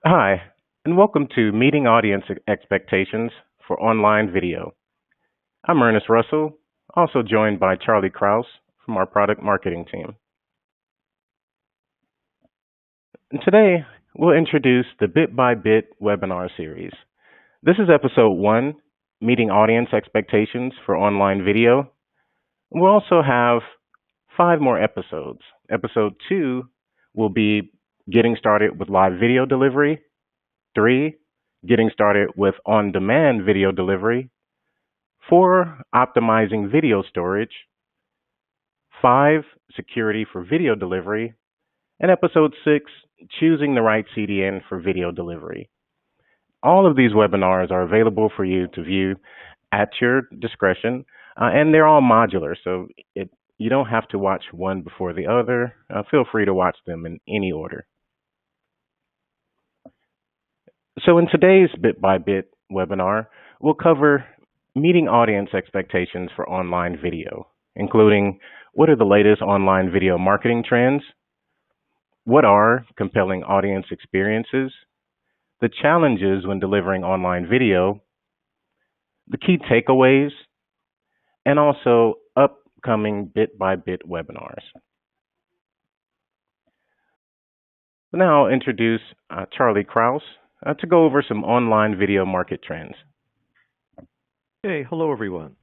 Hi, and welcome to Meeting Audience Expectations for Online Video. I'm Ernest Russell, also joined by Charlie Kraus from our product marketing team. And today, we'll introduce the Bit by Bit webinar series. This is episode 1, Meeting Audience Expectations for Online Video. We'll also have 5 more episodes. Episode 2 will be Getting Started with Live Video Delivery. 3, Getting Started with On-Demand Video Delivery. 4, Optimizing Video Storage. 5, Security for Video Delivery. And Episode 6, Choosing the Right CDN for Video Delivery. All of these webinars are available for you to view at your discretion, and they're all modular, so you don't have to watch one before the other. Feel free to watch them in any order. So in today's Bit by Bit webinar, we'll cover meeting audience expectations for online video, including what are the latest online video marketing trends, what are compelling audience experiences, the challenges when delivering online video, the key takeaways, and also upcoming Bit by Bit webinars. Now I'll introduce Charlie Kraus to go over some online video market trends. Hey, hello everyone.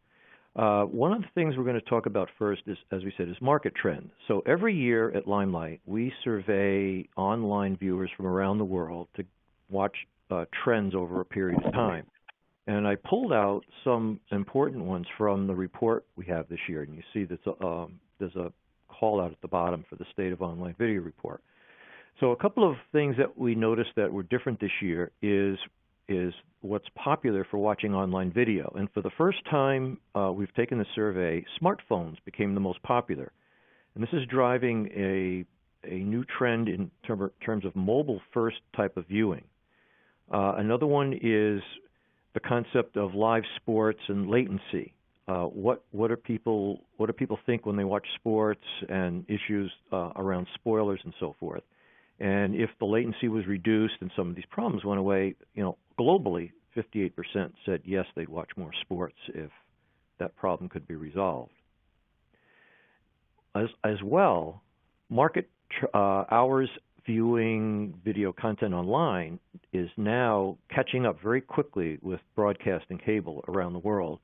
One of the things we're going to talk about first is, as we said, is market trend. So every year at Limelight, we survey online viewers from around the world to watch trends over a period of time. And I pulled out some important ones from the report we have this year. And you see there's a call out at the bottom for the State of Online Video report. So a couple of things that we noticed that were different this year is what's popular for watching online video. And for the first time we've taken the survey, smartphones became the most popular. And this is driving a new trend in terms of mobile-first type of viewing. Another one is the concept of live sports and latency. What do people think when they watch sports and issues around spoilers and so forth? And if the latency was reduced and some of these problems went away, globally, 58% said yes, they'd watch more sports if that problem could be resolved. As well, market hours viewing video content online is now catching up very quickly with broadcast and cable around the world.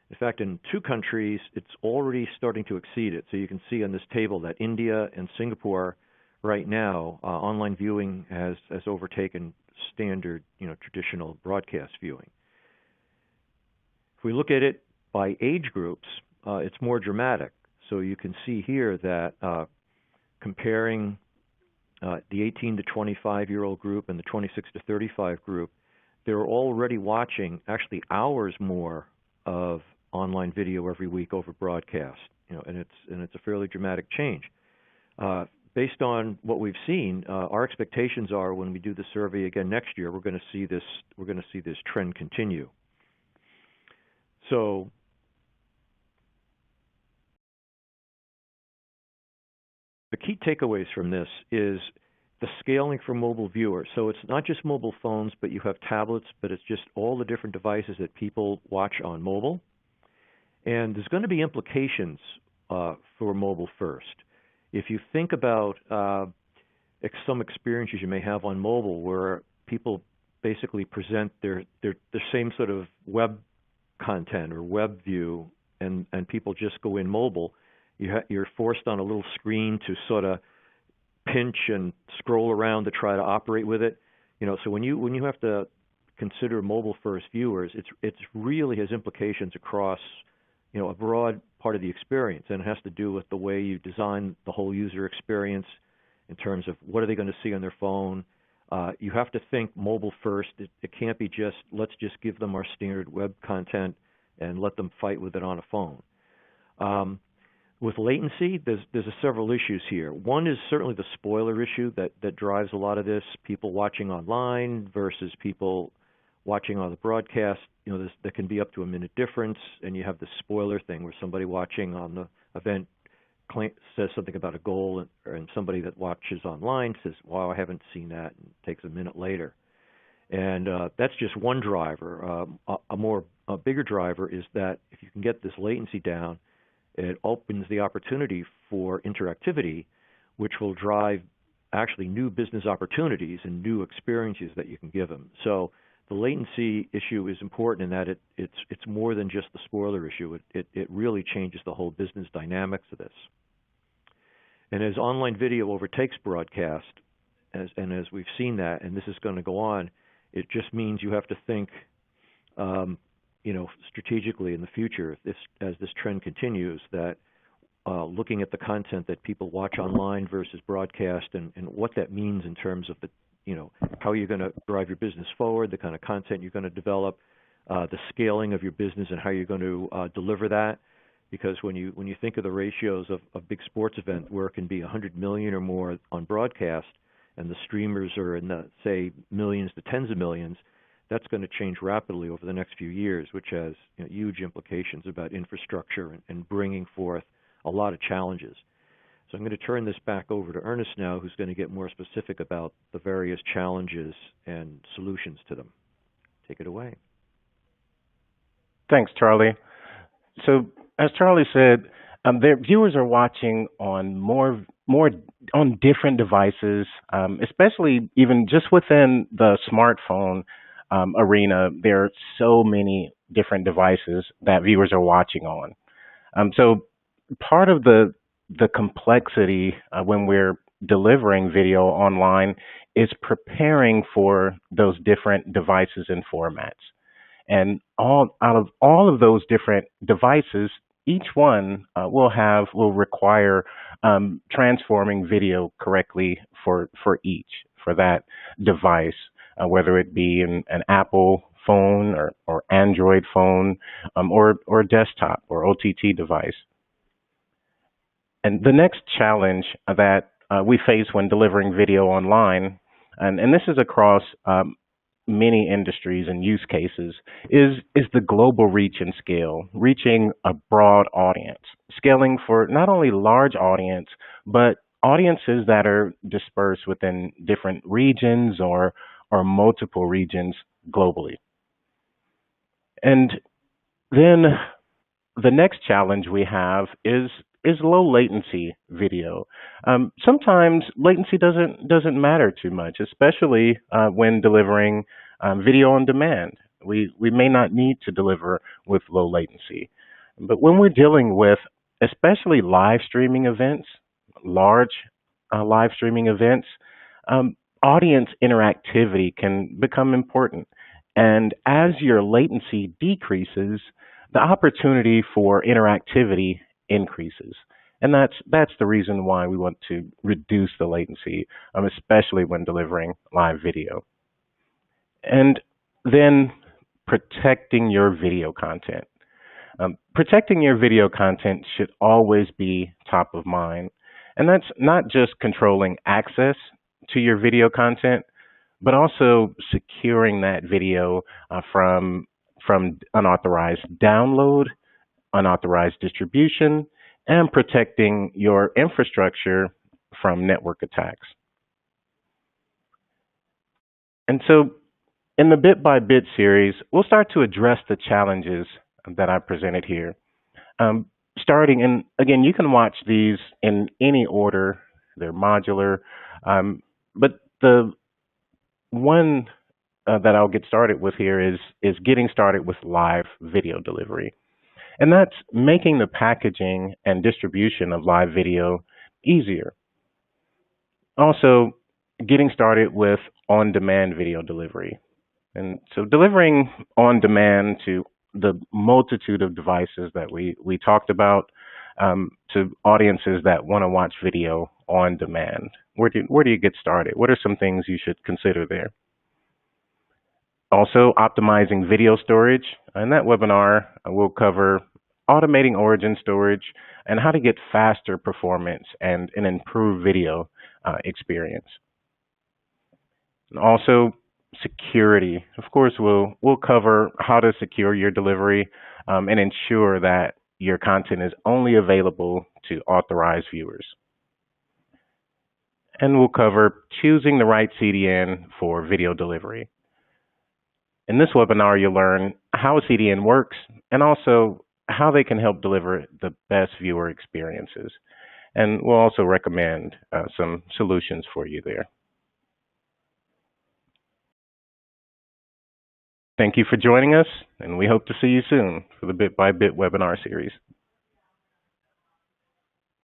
In fact, in 2 countries, it's already starting to exceed it. So you can see on this table that India and Singapore right now, online viewing has overtaken standard, traditional broadcast viewing. If we look at it by age groups, it's more dramatic. So you can see here that comparing the 18 to 25-year-old group and the 26 to 35 group, they're already watching actually hours more of online video every week over broadcast. And it's a fairly dramatic change. Based on what we've seen, our expectations are when we do the survey again next year, we're going to see this trend continue. So the key takeaways from this is the scaling for mobile viewers. So it's not just mobile phones, but you have tablets, but it's just all the different devices that people watch on mobile. And there's going to be implications for mobile first. If you think about some experiences you may have on mobile where people basically present their same sort of web content or web view and people just go in mobile, you're forced on a little screen to sort of pinch and scroll around to try to operate with it. So when you have to consider mobile first viewers, it's really has implications across a broad part of the experience, and it has to do with the way you design the whole user experience in terms of what are they going to see on their phone. You have to think mobile first. It can't be just let's just give them our standard web content and let them fight with it on a phone. With latency, there's several issues here. One is certainly the spoiler issue that drives a lot of this. People watching online versus people watching on the broadcast, there can be up to a minute difference, and you have the spoiler thing where somebody watching on the event says something about a goal, and somebody that watches online says, wow, I haven't seen that, and it takes a minute later. And that's just one driver. A bigger driver is that if you can get this latency down, it opens the opportunity for interactivity, which will drive actually new business opportunities and new experiences that you can give them. So the latency issue is important in that it's more than just the spoiler issue. It really changes the whole business dynamics of this. And as online video overtakes broadcast, as we've seen that, and this is going to go on, it just means you have to think, strategically in the future, as this trend continues, that looking at the content that people watch online versus broadcast, and what that means in terms of how you're going to drive your business forward, the kind of content you're going to develop, the scaling of your business, and how you're going to deliver that. Because when you think of the ratios of a big sports event where it can be 100 million or more on broadcast, and the streamers are in the, say, millions to tens of millions, that's going to change rapidly over the next few years, which has huge implications about infrastructure and bringing forth a lot of challenges. So I'm going to turn this back over to Ernest now, who's going to get more specific about the various challenges and solutions to them. Take it away. Thanks, Charlie. So, as Charlie said, their viewers are watching on more on different devices, especially even just within the smartphone arena. There are so many different devices that viewers are watching on. So part of the complexity when we're delivering video online is preparing for those different devices and formats. And out of all of those different devices, each one will require transforming video correctly for that device, whether it be an Apple phone or Android phone or desktop or OTT device. And the next challenge that we face when delivering video online, and this is across many industries and use cases, is the global reach and scale, reaching a broad audience, scaling for not only large audience, but audiences that are dispersed within different regions or multiple regions globally. And then the next challenge we have is low latency video. Sometimes latency doesn't matter too much, especially when delivering video on demand. We may not need to deliver with low latency. But when we're dealing with especially live streaming events, large live streaming events, audience interactivity can become important. And as your latency decreases, the opportunity for interactivity increases. And that's the reason why we want to reduce the latency, especially when delivering live video. And then protecting your video content. Protecting your video content should always be top of mind. And that's not just controlling access to your video content, but also securing that video from unauthorized download, unauthorized distribution, and protecting your infrastructure from network attacks. And so in the Bit by Bit series, we'll start to address the challenges that I presented here. Starting in, again, you can watch these in any order. They're modular. But the one that I'll get started with here is getting started with live video delivery. And that's making the packaging and distribution of live video easier. Also, getting started with on-demand video delivery. And so delivering on-demand to the multitude of devices that we talked about, to audiences that want to watch video on demand. Where do you get started? What are some things you should consider there? Also, optimizing video storage. In that webinar, we'll cover automating origin storage and how to get faster performance and an improved video experience. And also, security. Of course, we'll cover how to secure your delivery and ensure that your content is only available to authorized viewers. And we'll cover choosing the right CDN for video delivery. In this webinar, you'll learn how a CDN works and also how they can help deliver the best viewer experiences. And we'll also recommend some solutions for you there. Thank you for joining us, and we hope to see you soon for the Bit by Bit webinar series.